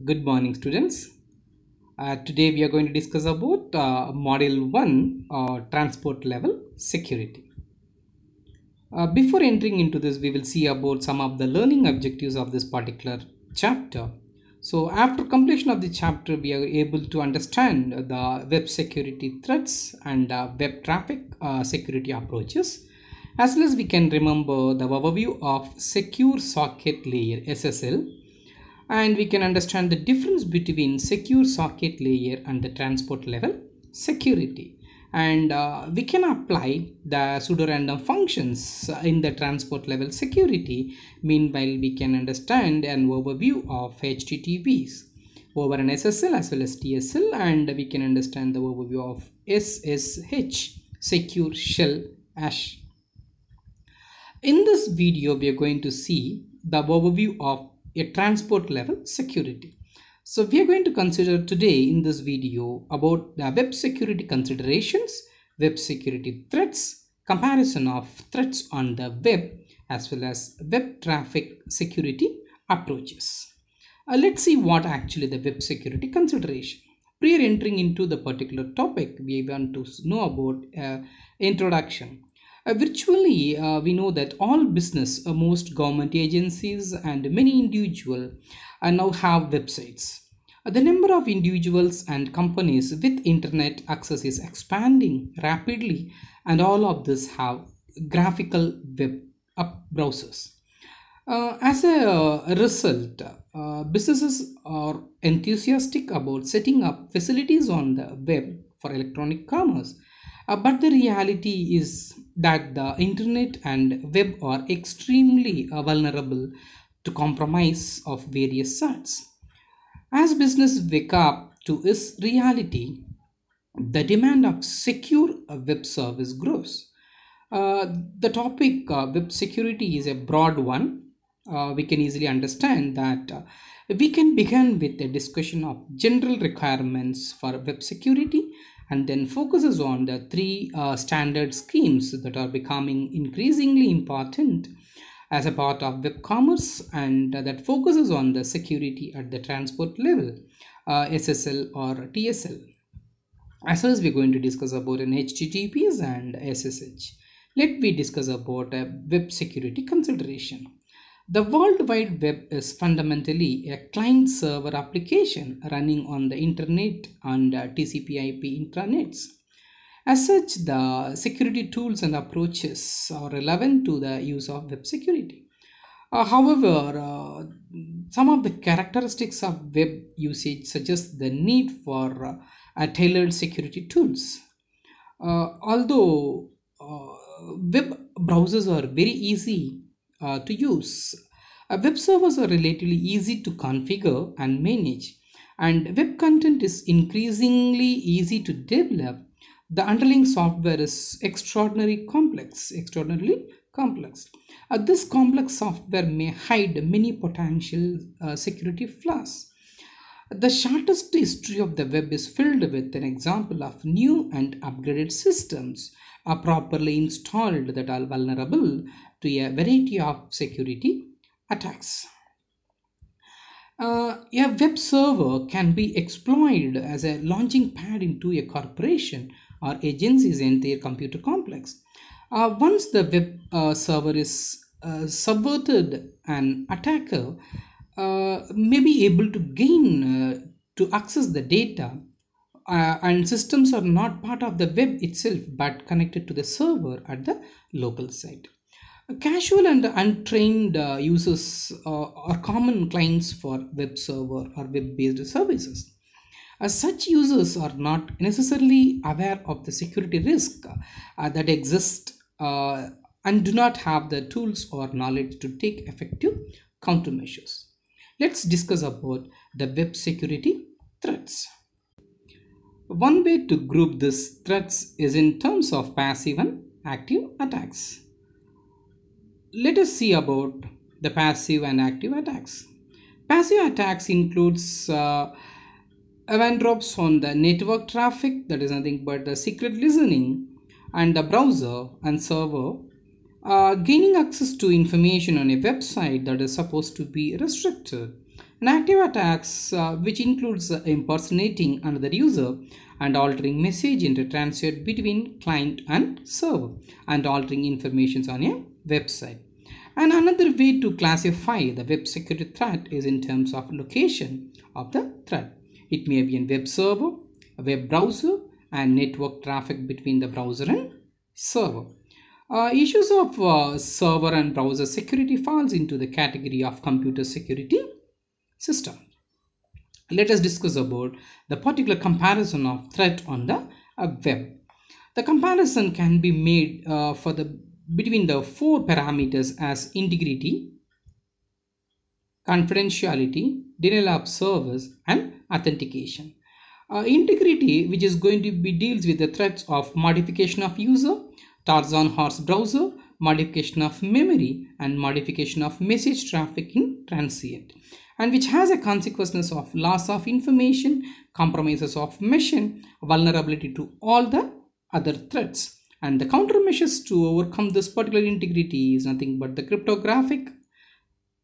Good morning, students. Today we are going to discuss about Module 1 Transport Level Security. Before entering into this, we will see about some of the learning objectives of this particular chapter. So after completion of the chapter, we are able to understand the web security threats and web traffic security approaches, as well as we can remember the overview of Secure Socket Layer (SSL), and we can understand the difference between secure socket layer and the transport level security, and we can apply the pseudo-random functions in the transport level security. Meanwhile, we can understand an overview of HTTPs over an SSL as well as TSL, and we can understand the overview of SSH, secure shell hash. In this video, we are going to see the overview of a transport level security. So we are going to consider today in this video about the web security considerations, web security threats, comparison of threats on the web, as well as web traffic security approaches. Let's see what actually the web security consideration. Prior entering into the particular topic, we want to know about introduction. Virtually, we know that all business, most government agencies and many individuals now have websites. The number of individuals and companies with internet access is expanding rapidly, and all of this have graphical web browsers. As a result, businesses are enthusiastic about setting up facilities on the web for electronic commerce. But the reality is that the internet and web are extremely vulnerable to compromise of various sorts. As business wake up to this reality, the demand of secure web service grows. The topic web security is a broad one. We can easily understand that we can begin with a discussion of general requirements for web security, and then focuses on the three standard schemes that are becoming increasingly important as a part of web commerce, and that focuses on the security at the transport level, SSL or TSL. As well as we're going to discuss about an HTTPS and SSH. Let me discuss about a web security consideration. The World Wide Web is fundamentally a client-server application running on the internet and TCP/IP intranets. As such, the security tools and approaches are relevant to the use of web security. However, some of the characteristics of web usage suggest the need for tailored security tools. Although web browsers are very easy to use, web servers are relatively easy to configure and manage, and web content is increasingly easy to develop. The underlying software is extraordinarily complex. This complex software may hide many potential security flaws. The shortest history of the web is filled with an example of new and upgraded systems are properly installed that are vulnerable to a variety of security attacks. A web server can be exploited as a launching pad into a corporation or agency's entire computer complex. Once the web server is subverted, an attacker may be able to gain to access the data, and systems are not part of the web itself but connected to the server at the local site. Casual and untrained users are common clients for web server or web-based services. Such users are not necessarily aware of the security risk that exist and do not have the tools or knowledge to take effective countermeasures. Let's discuss about the web security threats. One way to group these threats is in terms of passive and active attacks. Let us see about the passive and active attacks. Passive attacks includes event drops on the network traffic, that is nothing but the secret listening, and the browser and server gaining access to information on a website that is supposed to be restricted, And active attacks, which includes impersonating another user and altering message in the transit between client and server and altering information on a website. And another way to classify the web security threat is in terms of location of the threat. It may be a web server, a web browser, and network traffic between the browser and server. Issues of server and browser security falls into the category of computer security system. Let us discuss about the particular comparison of threat on the web. The comparison can be made between the four parameters as integrity, confidentiality, denial of service, and authentication. Integrity, which is going to be deals with the threats of modification of user, Tarzan horse browser, modification of memory, and modification of message traffic in transient, and which has a consequences of loss of information, compromises of machine, vulnerability to all the other threats. And the countermeasures to overcome this particular integrity is nothing but the cryptographic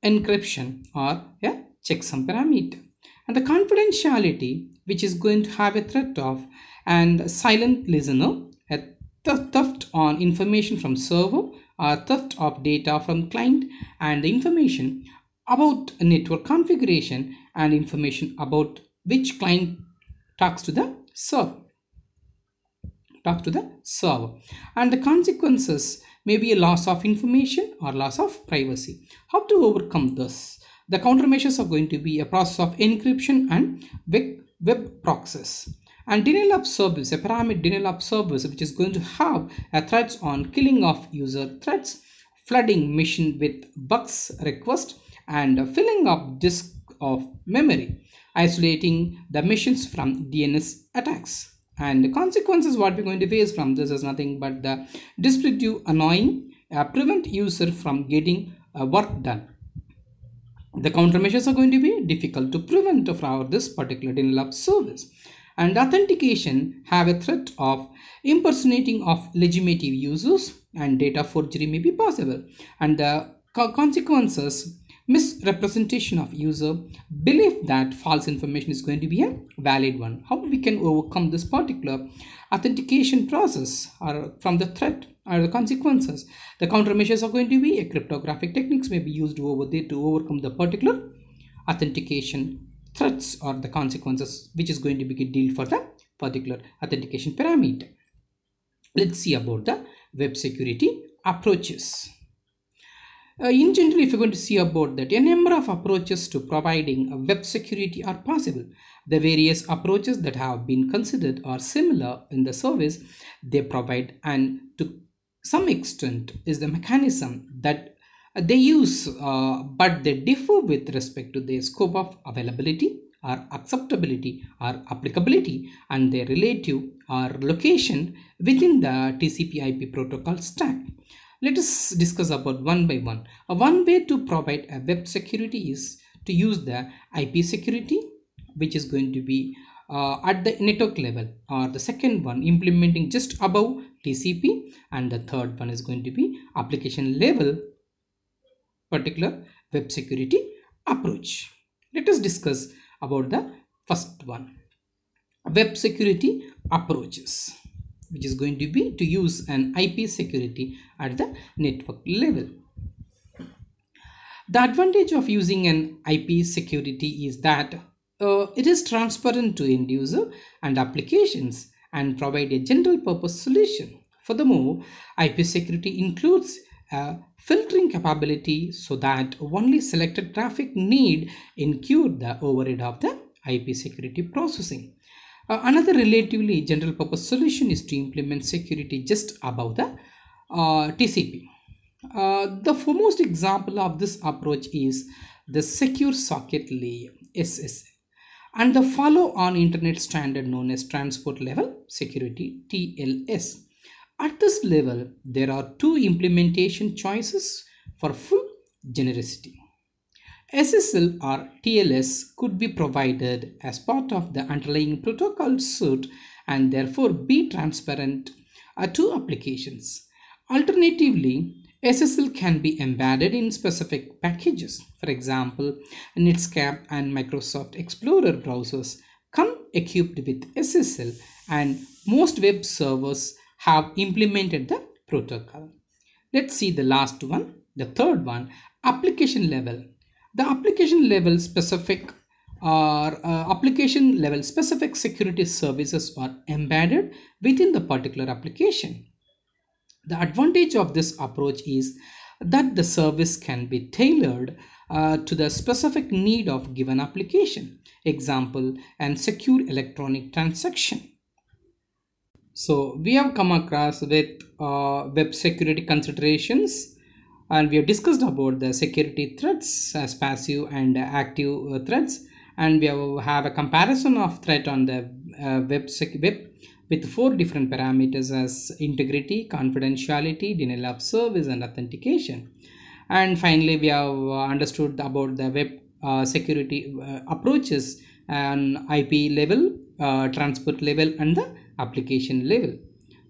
encryption or a checksum parameter. And the confidentiality, which is going to have a threat of and silent listener, a theft on information from server, or theft of data from client, and the information about network configuration and information about which client talks to the server. And the consequences may be a loss of information or loss of privacy. How to overcome this? The countermeasures are going to be a process of encryption and web proxies. And denial of service, a parameter denial of service, which is going to have a threats on killing of user threats, flooding machine with bugs request, and filling up disk of memory, isolating the machines from DNS attacks. And the consequences what we're going to face from this is nothing but the disruptive annoying, prevent user from getting work done. The countermeasures are going to be difficult to prevent for this particular denial of service. And authentication have a threat of impersonating of legitimate users, and data forgery may be possible. And the consequences, misrepresentation of user, belief that false information is going to be a valid one. How we can overcome this particular authentication process or from the threat or the consequences? The countermeasures are going to be a cryptographic techniques may be used over there to overcome the particular authentication threats or the consequences, which is going to be a deal for the particular authentication parameter. Let's see about the web security approaches. In general, if you're going to see about that, a number of approaches to providing a web security are possible. The various approaches that have been considered are similar in the service they provide, and to some extent is the mechanism that they use, but they differ with respect to their scope of availability or acceptability or applicability and their relative or location within the TCP/IP protocol stack. Let us discuss about one by one. One way to provide a web security is to use the IP security, which is going to be at the network level, or the second one implementing just above TCP, and the third one is going to be application level particular web security approach. Let us discuss about the first one, web security approaches, which is going to be to use an IP security at the network level. The advantage of using an IP security is that it is transparent to end user and applications and provide a general purpose solution. Furthermore, IP security includes a filtering capability so that only selected traffic need incur the overhead of the IP security processing. Another relatively general purpose solution is to implement security just above the TCP. The foremost example of this approach is the Secure Socket Layer (SSL) and the follow-on internet standard known as Transport Level Security (TLS). At this level, there are two implementation choices for full genericity. SSL or TLS could be provided as part of the underlying protocol suite and therefore be transparent to applications. Alternatively, SSL can be embedded in specific packages. For example, Netscape and Microsoft Explorer browsers come equipped with SSL, and most web servers have implemented the protocol. Let's see the last one, the third one, application level. The application level specific security services are embedded within the particular application. The advantage of this approach is that the service can be tailored to the specific need of given application. Example, and secure electronic transaction. So we have come across with web security considerations, and we have discussed about the security threats as passive and active threats, and we have a comparison of threat on the web with 4 different parameters as integrity, confidentiality, denial of service, and authentication. And finally, we have understood about the web security approaches on IP level, transport level, and the application level.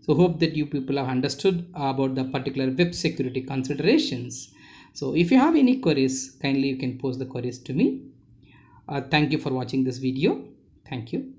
So hope that you people have understood about the particular web security considerations. So if you have any queries, kindly you can post the queries to me. Thank you for watching this video. Thank you.